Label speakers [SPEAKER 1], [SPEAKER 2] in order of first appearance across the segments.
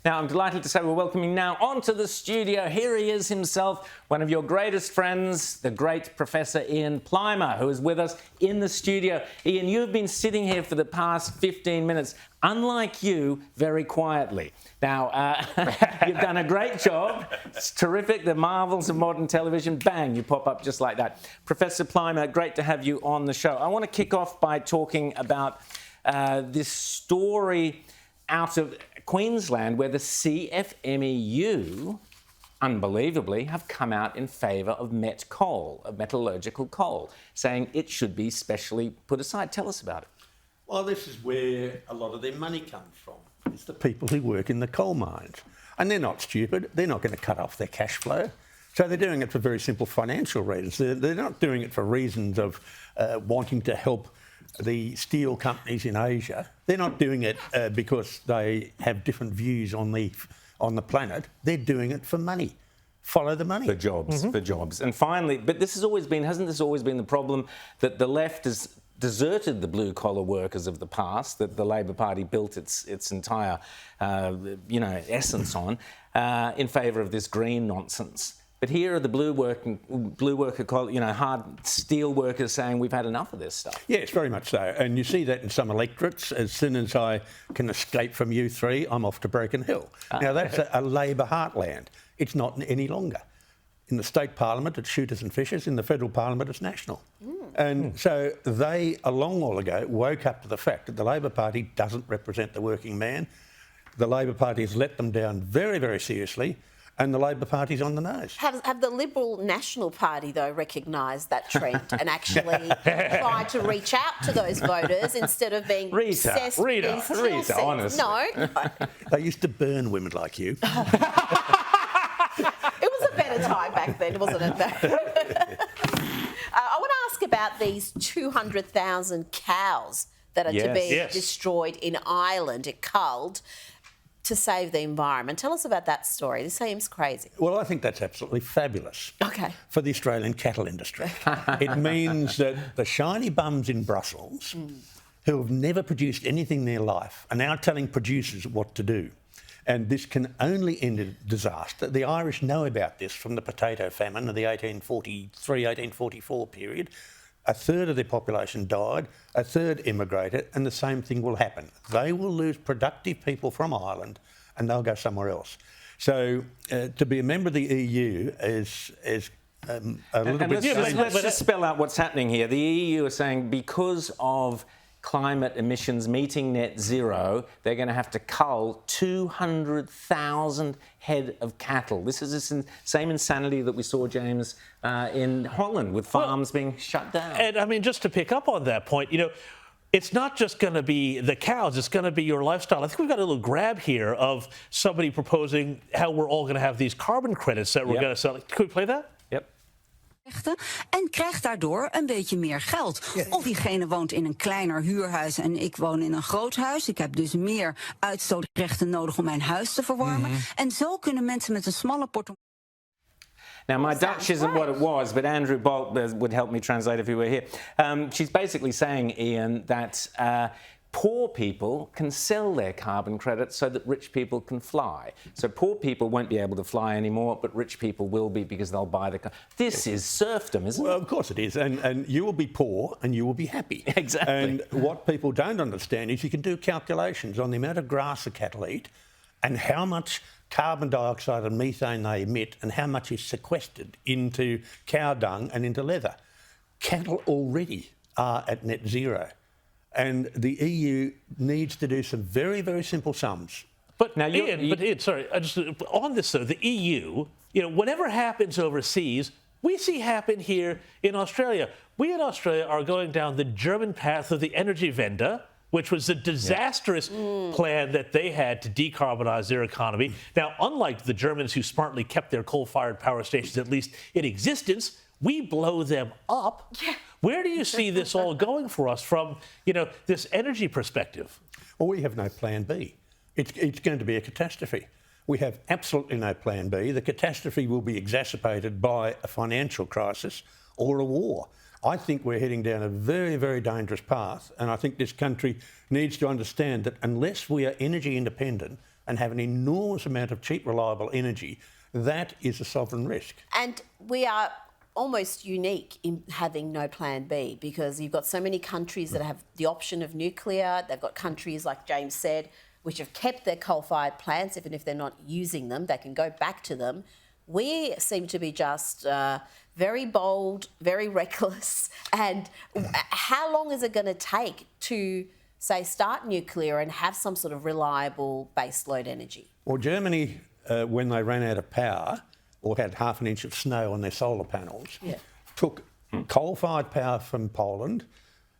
[SPEAKER 1] Now, I'm delighted to say we're welcoming now onto the studio. Here he is himself, one of your greatest friends, the great Professor Ian Plimer, who is with us in the studio. Ian, you've been sitting here for the past 15 minutes, unlike you, very quietly. Now, you've done a great job. It's terrific. The marvels of modern television, bang, you pop up just like that. Professor Plimer, great to have you on the show. I want to kick off by talking about this story out of Queensland where the CFMEU, unbelievably, have come out in favour of met coal, of metallurgical coal, saying it should be specially put aside. Tell us about it.
[SPEAKER 2] Well, this is where a lot of their money comes from. It's the people who work in the coal mines. And they're not stupid. They're not going to cut off their cash flow. So they're doing it for very simple financial reasons. They're not doing it for reasons of wanting to help the steel companies in Asia. They're not doing it because they have different views on the planet. They're doing it for money. Follow the money.
[SPEAKER 1] For jobs, for jobs. And finally, but this has always been, hasn't this always been the problem, that the left has deserted the blue-collar workers of the past that the Labor Party built its entire, essence on, in favour of this green nonsense. But here are the blue worker, hard steel workers saying we've had enough of this stuff.
[SPEAKER 2] Yes, very much so. And you see that in some electorates. As soon as I can escape from you three, I'm off to Broken Hill. Now, that's a Labor heartland. It's not any longer. In the state parliament, it's shooters and fishers. In the federal parliament, it's national. And so they, a long while ago, woke up to the fact that the Labor Party doesn't represent the working man. The Labor Party has let them down very, very seriously. And the Labor Party's on the nose.
[SPEAKER 3] Have the Liberal National Party, though, recognised that trend and actually tried to reach out to those voters instead of being obsessed with these skill sets?
[SPEAKER 1] Honestly.
[SPEAKER 3] No.
[SPEAKER 2] They used to burn women like you.
[SPEAKER 3] It was a better time back then, wasn't it? I want to ask about these 200,000 cows that are to be destroyed in Ireland at Culled to save the environment. Tell us about that story. This seems crazy.
[SPEAKER 2] Well, I think that's absolutely fabulous for the Australian cattle industry. It means that the shiny bums in Brussels who have never produced anything in their life are now telling producers what to do. And this can only end in disaster. The Irish know about this from the potato famine of the 1843-1844 period. A third of their population died, a third immigrated, and the same thing will happen. They will lose productive people from Ireland and they'll go somewhere else. So to be a member of the EU is a little bit...
[SPEAKER 1] Let's just spell out what's happening here. The EU are saying because of climate emissions meeting net zero, they're going to have to cull 200,000 head of cattle. This is the same insanity that we saw, James, in Holland with farms being shut down.
[SPEAKER 4] And I mean, just to pick up on that point, it's not just going to be the cows, it's going to be your lifestyle. I think we've got a little grab here of somebody proposing how we're all going to have these carbon credits that we're going to sell. Could we play that?
[SPEAKER 5] En krijgt daardoor een beetje meer geld. Of diegene woont in een kleiner huurhuis en ik woon in een groot huis. Ik heb dus meer uitstootrechten nodig om mijn huis te verwarmen. En zo kunnen mensen met een smalle portemonnee...
[SPEAKER 1] Now, my Dutch isn't what it was, but Andrew Bolt would help me translate if he were here. She's basically saying, Ian, that poor people can sell their carbon credits so that rich people can fly. So poor people won't be able to fly anymore, but rich people will be because they'll buy the... This is serfdom, isn't it?
[SPEAKER 2] Well, of course it is. And you will be poor and you will be happy.
[SPEAKER 1] Exactly.
[SPEAKER 2] And what people don't understand is you can do calculations on the amount of grass the cattle eat and how much carbon dioxide and methane they emit and how much is sequestered into cow dung and into leather. Cattle already are at net zero. And the EU needs to do some very, very simple sums.
[SPEAKER 4] But now, Ian, sorry, on this though, the EU, whatever happens overseas, we see happen here in Australia. We in Australia are going down the German path of the Energiewende, which was a disastrous plan that they had to decarbonise their economy. Now, unlike the Germans who smartly kept their coal-fired power stations at least in existence, we blow them up. Where do you see this all going for us from, this energy perspective?
[SPEAKER 2] Well, we have no plan B. It's going to be a catastrophe. We have absolutely no plan B. The catastrophe will be exacerbated by a financial crisis or a war. I think we're heading down a very, very dangerous path, and I think this country needs to understand that unless we are energy independent, and have an enormous amount of cheap, reliable energy, that is a sovereign risk.
[SPEAKER 3] And we are almost unique in having no plan B, because you've got so many countries that have the option of nuclear. They've got countries, like James said, which have kept their coal-fired plants. Even if they're not using them, they can go back to them. We seem to be just very bold, very reckless. And how long is it going to take to, say, start nuclear and have some sort of reliable baseload energy?
[SPEAKER 2] Well, Germany, when they ran out of power or had half an inch of snow on their solar panels, took coal-fired power from Poland,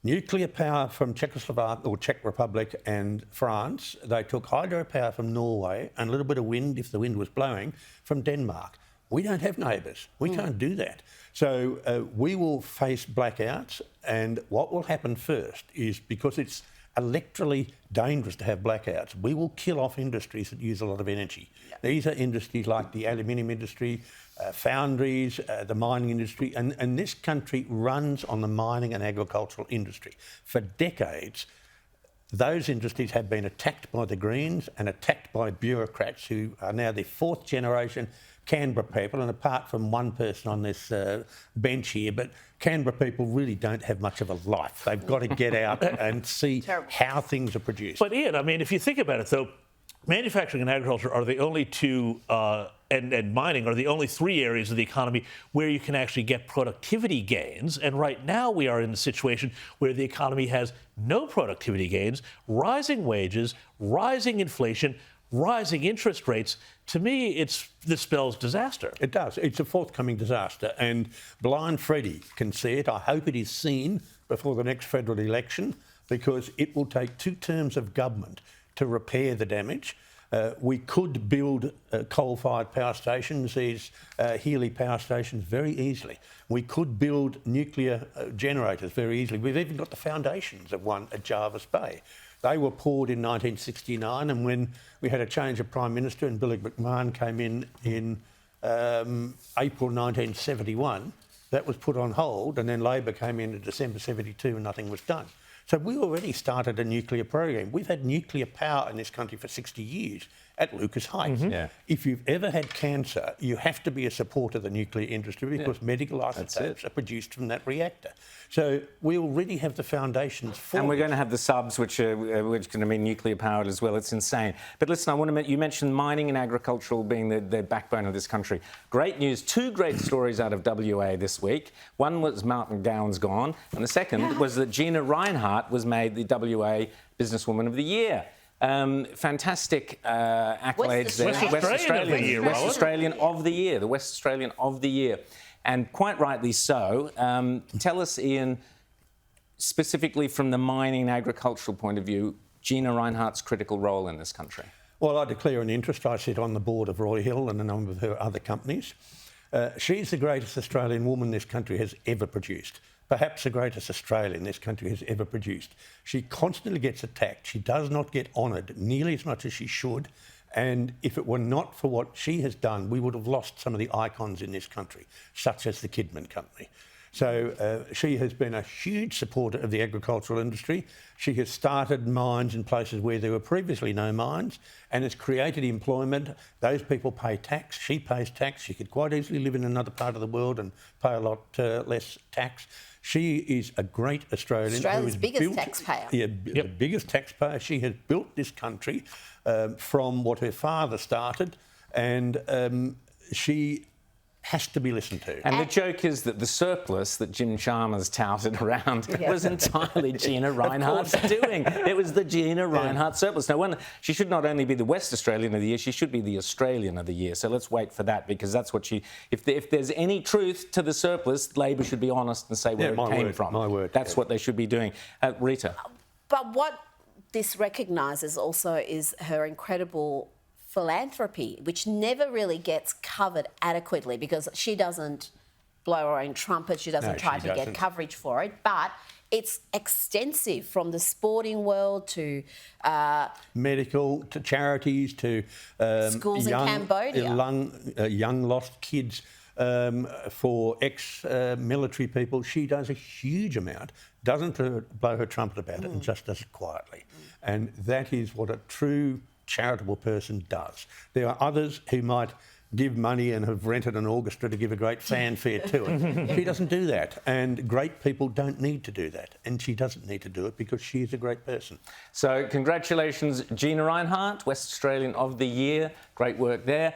[SPEAKER 2] nuclear power from Czechoslovakia or Czech Republic and France. They took hydropower from Norway and a little bit of wind, if the wind was blowing, from Denmark. We don't have neighbours. We can't do that. So we will face blackouts, and what will happen first is, because it's electorally dangerous to have blackouts, we will kill off industries that use a lot of energy. These are industries like the aluminium industry, foundries, the mining industry, and this country runs on the mining and agricultural industry. For decades, those industries have been attacked by the Greens and attacked by bureaucrats who are now the fourth generation Canberra people, and apart from one person on this bench here, but Canberra people really don't have much of a life. They've got to get out and see how things are produced.
[SPEAKER 4] But Ian, I mean, if you think about it, though, manufacturing and agriculture are the only two, and mining are the only three areas of the economy where you can actually get productivity gains. And right now we are in a situation where the economy has no productivity gains, rising wages, rising inflation, rising interest rates. To me, this spells disaster.
[SPEAKER 2] It does. It's a forthcoming disaster. And Blind Freddie can see it. I hope it is seen before the next federal election, because it will take 2 terms of government to repair the damage. We could build coal-fired power stations, these Healy power stations, very easily. We could build nuclear generators very easily. We've even got the foundations of one at Jervis Bay. They were poured in 1969, and when we had a change of Prime Minister and Billy McMahon came in April 1971, that was put on hold, and then Labor came in December 72 and nothing was done. So we already started a nuclear program. We've had nuclear power in this country for 60 years at Lucas Heights. If you've ever had cancer, you have to be a supporter of the nuclear industry, because medical isotopes are produced from that reactor. So we already have the foundations for
[SPEAKER 1] And we're going to have the subs, which are going to be nuclear powered as well. It's insane. But listen, I want to you mentioned mining and agricultural being the backbone of this country. Great news. 2 great stories out of WA this week. One was Martin Gowan's gone, and the second was that Gina Rinehart was made the WA Businesswoman of the Year. Fantastic accolades there.
[SPEAKER 4] West Australian
[SPEAKER 1] West Australian of the Year, the West Australian of the Year. And quite rightly so. Tell us, Ian, specifically from the mining and agricultural point of view, Gina Rinehart's critical role in this country.
[SPEAKER 2] Well, I declare an interest. I sit on the board of Roy Hill and a number of her other companies. She's the greatest Australian woman this country has ever produced. Perhaps the greatest Australian this country has ever produced. She constantly gets attacked. She does not get honoured nearly as much as she should. And if it were not for what she has done, we would have lost some of the icons in this country, such as the Kidman Company. So she has been a huge supporter of the agricultural industry. She has started mines in places where there were previously no mines and has created employment. Those people pay tax. She pays tax. She could quite easily live in another part of the world and pay a lot less tax. She is a great Australian.
[SPEAKER 3] Australia's biggest taxpayer.
[SPEAKER 2] Yeah, the biggest taxpayer. She has built this country from what her father started, and she has to be listened to.
[SPEAKER 1] And the joke is that the surplus that Jim Chalmers touted around was entirely Gina Rinehart's doing. It was the Gina Rinehart surplus. Now, she should not only be the West Australian of the Year, she should be the Australian of the Year. So let's wait for that, because that's what she... If there's any truth to the surplus, Labor should be honest and say where it came from.
[SPEAKER 2] My word.
[SPEAKER 1] That's what they should be doing. Rita.
[SPEAKER 3] But what this recognises also is her incredible philanthropy, which never really gets covered adequately, because she doesn't blow her own trumpet, she doesn't try to get coverage for it, but it's extensive, from the sporting world to...
[SPEAKER 2] medical, to charities, to...
[SPEAKER 3] schools in Cambodia.
[SPEAKER 2] Young lost kids, for ex-military people. She does a huge amount, doesn't blow her trumpet about it, and just does it quietly. And that is what a true charitable person does. There are others who might give money and have rented an orchestra to give a great fanfare to it. She doesn't do that, and great people don't need to do that, and she doesn't need to do it because she is a great person.
[SPEAKER 1] So congratulations, Gina Rinehart, West Australian of the Year. Great work there.